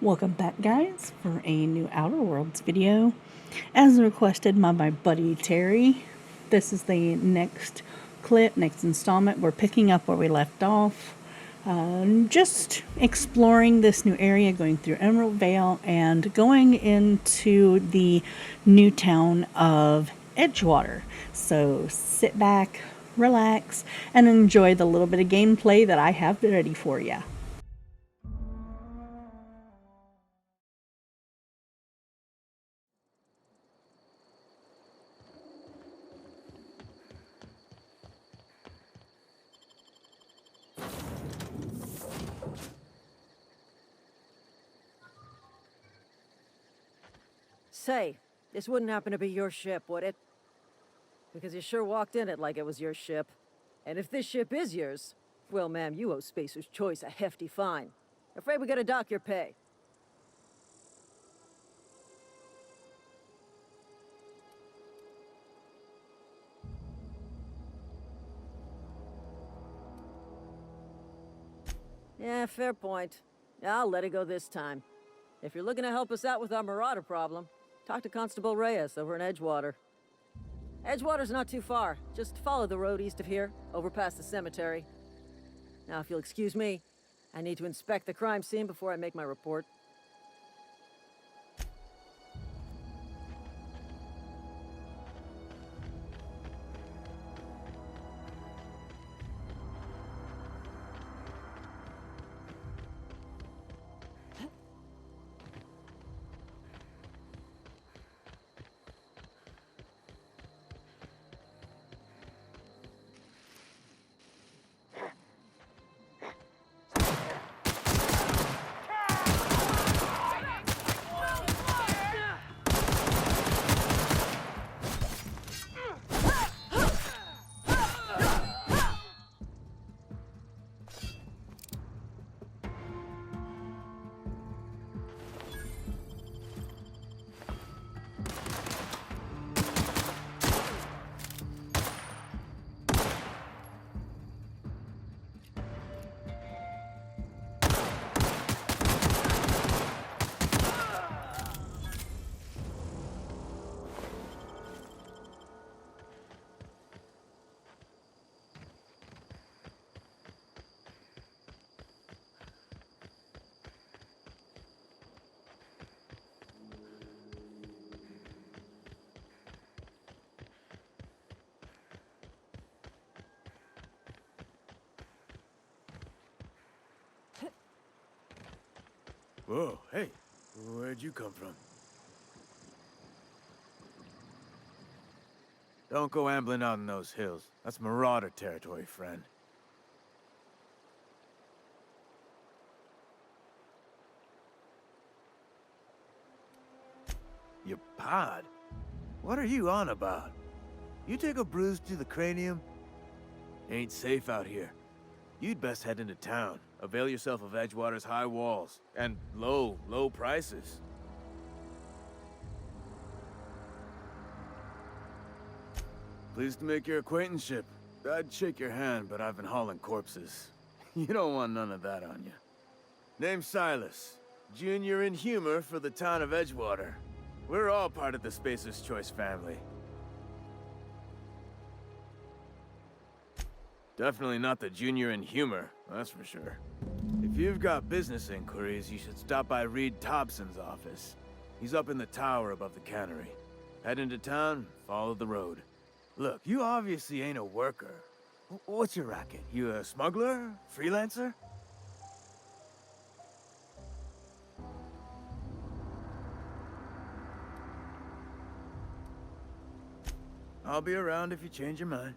Welcome back, guys, for a new Outer Worlds video. As requested by my buddy Terry, this is the next clip, next installment. We're picking up where we left off. Just exploring this new area, going through Emerald Vale and going into the new town of Edgewater. So sit back, relax, and enjoy the little bit of gameplay that I have ready for you. Say, this wouldn't happen to be your ship, would it? Because you sure walked in it like it was your ship. And if this ship is yours, well, ma'am, you owe Spacer's Choice a hefty fine. Afraid we gotta dock your pay. Yeah, fair point. I'll let it go this time. If you're looking to help us out with our marauder problem, talk to Constable Reyes over in Edgewater. Edgewater's not too far. Just follow the road east of here, over past the cemetery. Now, if you'll excuse me, I need to inspect the crime scene before I make my report. Whoa, hey, where'd you come from? Don't go ambling out in those hills. That's marauder territory, friend. Your pod? What are you on about? You take a bruise to the cranium? Ain't safe out here. You'd best head into town. Avail yourself of Edgewater's high walls. And low prices. Pleased to make your acquaintanceship. I'd shake your hand, but I've been hauling corpses. You don't want none of that on you. Name's Silas. Junior in humor for the town of Edgewater. We're all part of the Spacer's Choice family. Definitely not the junior in humor, that's for sure. If you've got business inquiries, you should stop by Reed Tobson's office. He's up in the tower above the cannery. Head into town, follow the road. Look, you obviously ain't a worker. What's your racket? You a smuggler? Freelancer? I'll be around if you change your mind.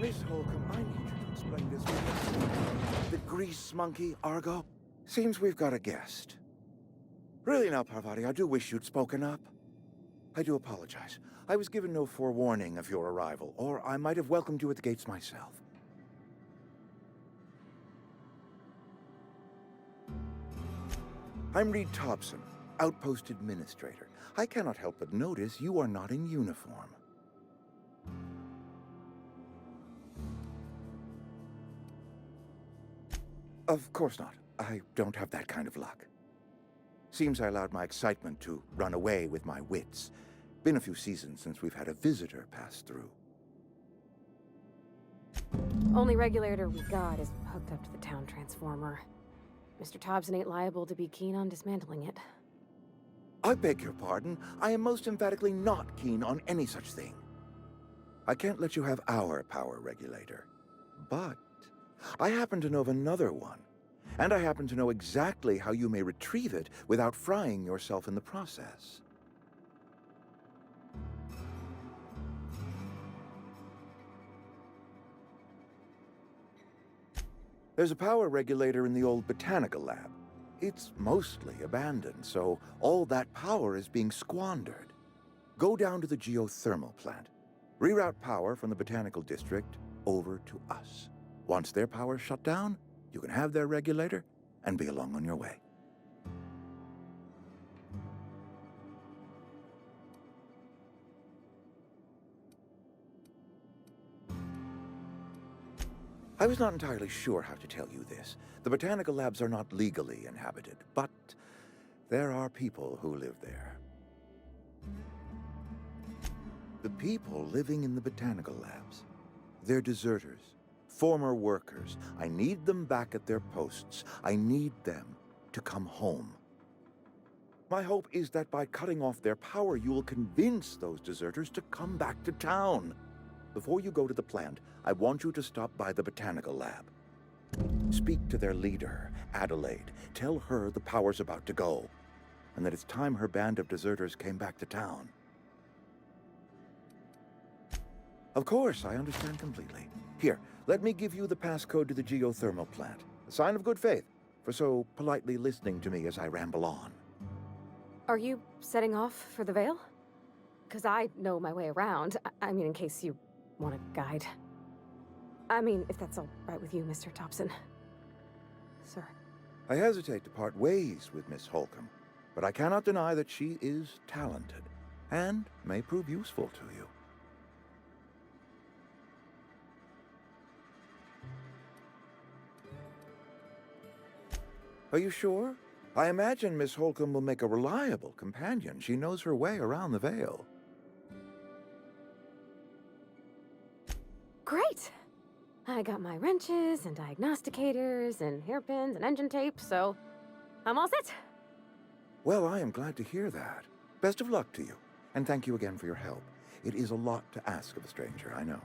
Miss Holcomb, I need you to explain this to me. The grease monkey, Argo? Seems we've got a guest. Really now, Parvati, I do wish you'd spoken up. I do apologize. I was given no forewarning of your arrival, or I might have welcomed you at the gates myself. I'm Reed Tobson, Outpost Administrator. I cannot help but notice you are not in uniform. Of course not. I don't have that kind of luck. Seems I allowed my excitement to run away with my wits. Been a few seasons since we've had a visitor pass through. Only regulator we got is hooked up to the town transformer. Mr. Tobson ain't liable to be keen on dismantling it. I beg your pardon. I am most emphatically not keen on any such thing. I can't let you have our power regulator. But I happen to know of another one. And I happen to know exactly how you may retrieve it without frying yourself in the process. There's a power regulator in the old Botanical Lab. It's mostly abandoned, so all that power is being squandered. Go down to the geothermal plant. Reroute power from the Botanical District over to us. Once their power's shut down, you can have their regulator and be along on your way. I was not entirely sure how to tell you this. The Botanical Labs are not legally inhabited, but there are people who live there. The people living in the Botanical Labs, they're deserters. Former workers. I need them back at their posts. I need them to come home. My hope is that by cutting off their power, you will convince those deserters to come back to town. Before you go to the plant, I want you to stop by the Botanical Lab. Speak to their leader, Adelaide. Tell her the power's about to go, and that it's time her band of deserters came back to town. Of course, I understand completely. Here, let me give you the passcode to the geothermal plant. A sign of good faith for so politely listening to me as I ramble on. Are you setting off for the Vale? Because I know my way around. I mean, in case you want a guide. I mean, if that's all right with you, Mr. Tobson. Sir. I hesitate to part ways with Miss Holcomb, but I cannot deny that she is talented and may prove useful to you. Are you sure? I imagine Miss Holcomb will make a reliable companion. She knows her way around the Vale. Great! I got my wrenches and diagnosticators and hairpins and engine tape, so I'm all set. Well, I am glad to hear that. Best of luck to you, and thank you again for your help. It is a lot to ask of a stranger, I know.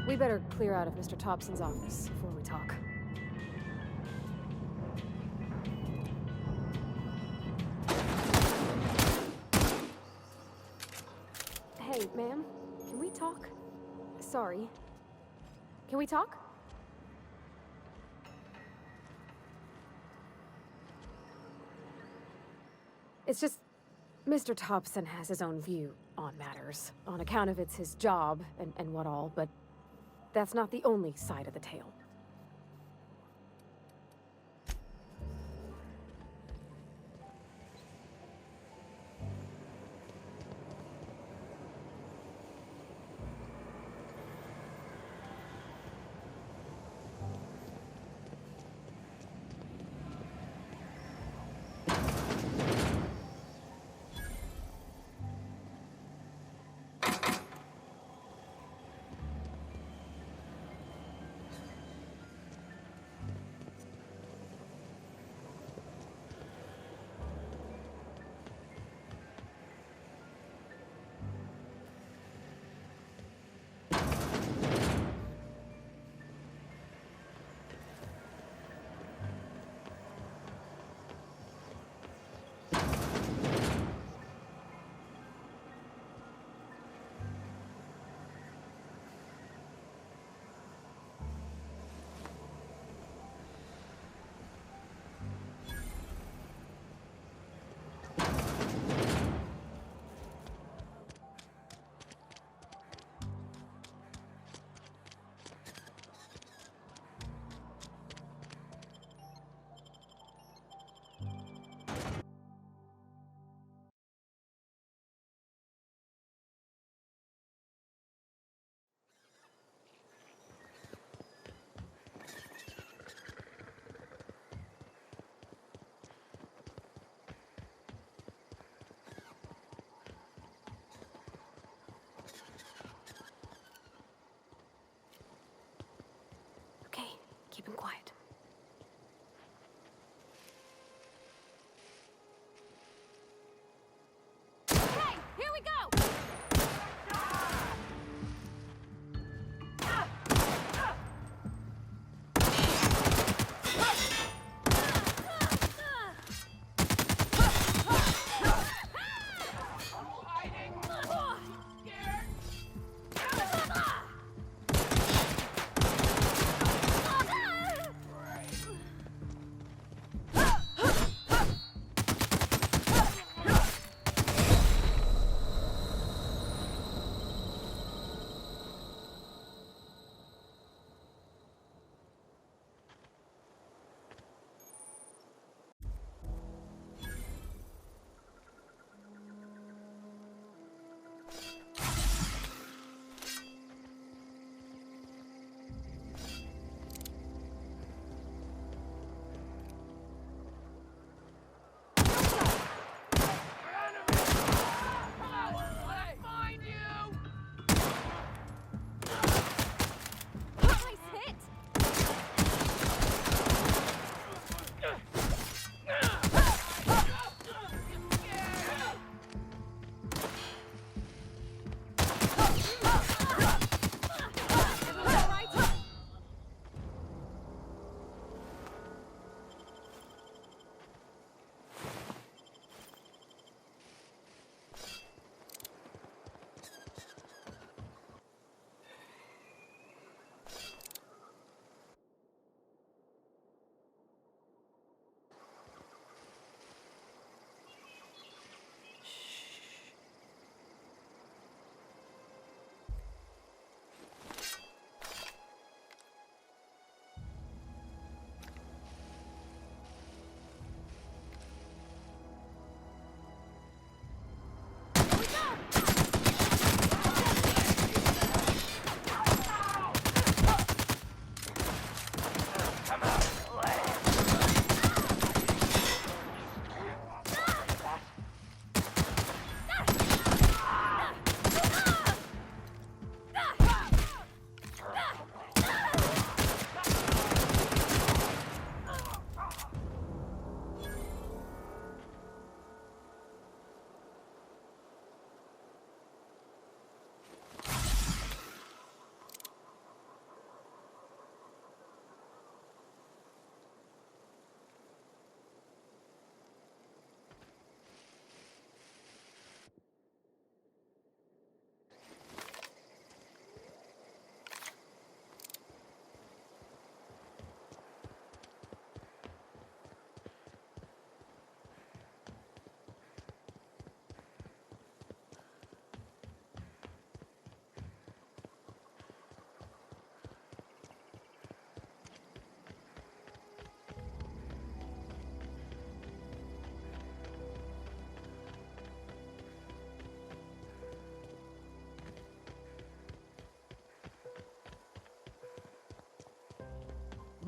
We better clear out of Mr. Tobson's office before we talk. Hey, ma'am, can we talk? Sorry. Can we talk? It's just, Mr. Tobson has his own view on matters, on account of it's his job and what all, but that's not the only side of the tale.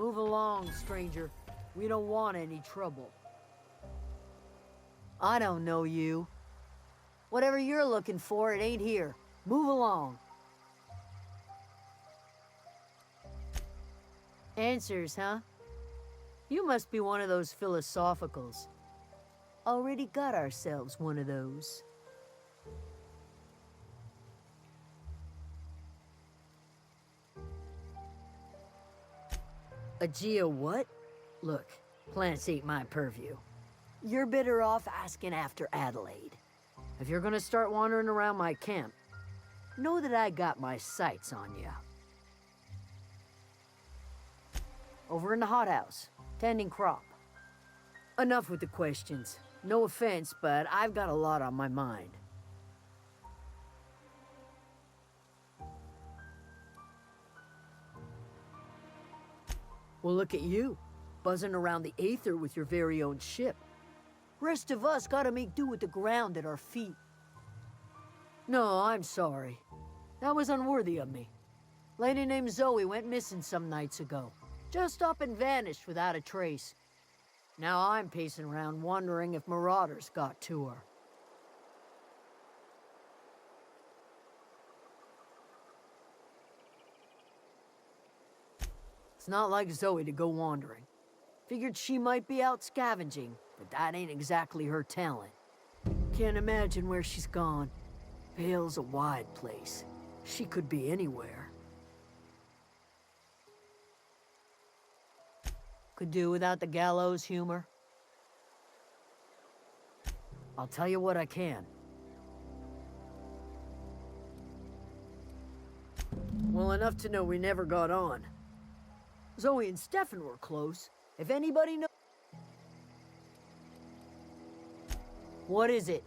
Move along, stranger. We don't want any trouble. I don't know you. Whatever you're looking for, it ain't here. Move along. Answers, huh? You must be one of those philosophicals. Already got ourselves one of those. A geo what? Look, plants ain't my purview. You're better off asking after Adelaide. If you're gonna start wandering around my camp, know that I got my sights on you. Over in the hothouse, tending crop. Enough with the questions. No offense, but I've got a lot on my mind. Well, look at you, buzzing around the Aether with your very own ship. Rest of us gotta make do with the ground at our feet. No, I'm sorry. That was unworthy of me. Lady named Zoe went missing some nights ago. Just up and vanished without a trace. Now I'm pacing around wondering if marauders got to her. It's not like Zoe to go wandering. Figured she might be out scavenging, but that ain't exactly her talent. Can't imagine where she's gone. Vale's a wide place. She could be anywhere. Could do without the gallows humor. I'll tell you what I can. Well, enough to know we never got on. Zoe and Stefan were close. If anybody knows... What is it?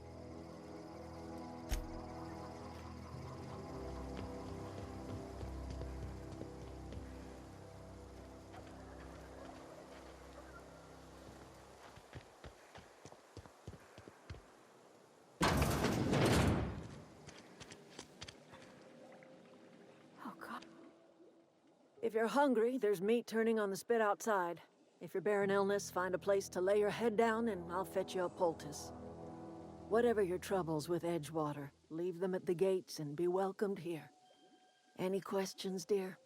If you're hungry, there's meat turning on the spit outside. If you're bearing illness, find a place to lay your head down and I'll fetch you a poultice. Whatever your troubles with Edgewater, leave them at the gates and be welcomed here. Any questions, dear?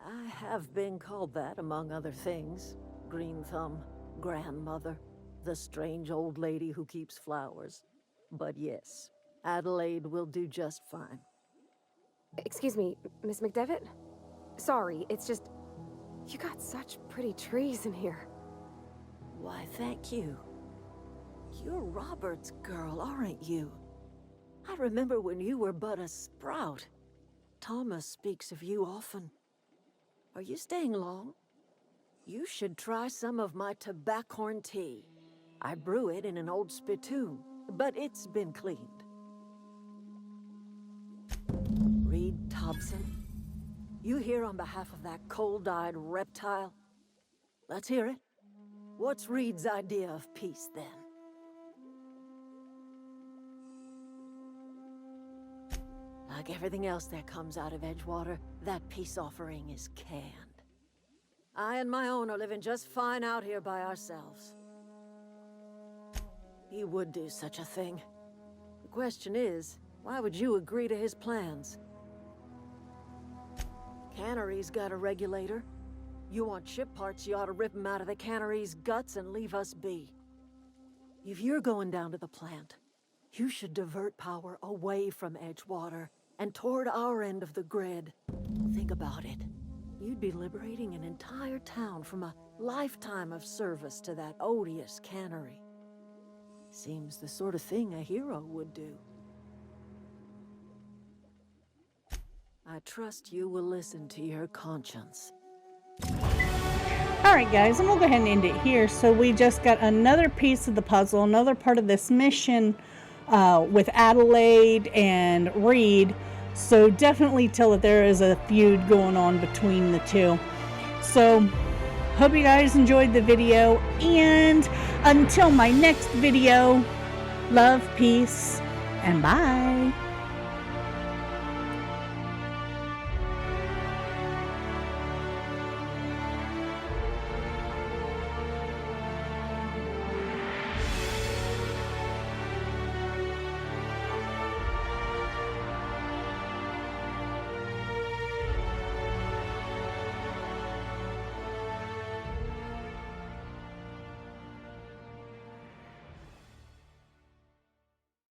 I have been called that, among other things. Green Thumb, grandmother, the strange old lady who keeps flowers. But yes, Adelaide will do just fine. Excuse me, Miss McDevitt? Sorry, it's just... You got such pretty trees in here. Why, thank you. You're Robert's girl, aren't you? I remember when you were but a sprout. Thomas speaks of you often. Are you staying long? You should try some of my tobaccorn tea. I brew it in an old spittoon, but it's been cleaned. Reed Tobson, you here on behalf of that cold-eyed reptile? Let's hear it. What's Reed's idea of peace, then? Like everything else that comes out of Edgewater, that peace offering is canned. I and my own are living just fine out here by ourselves. He would do such a thing. The question is, why would you agree to his plans? Cannery's got a regulator. You want ship parts, you ought to rip them out of the cannery's guts and leave us be. If you're going down to the plant, you should divert power away from Edgewater and toward our end of the grid. Think about it. You'd be liberating an entire town from a lifetime of service to that odious cannery. Seems the sort of thing a hero would do. I trust you will listen to your conscience. Alright guys, and we'll go ahead and end it here. So we just got another piece of the puzzle, another part of this mission with Adelaide and Reed. So definitely tell that there is a feud going on between the two. So hope you guys enjoyed the video, and until my next video, love, peace, and bye.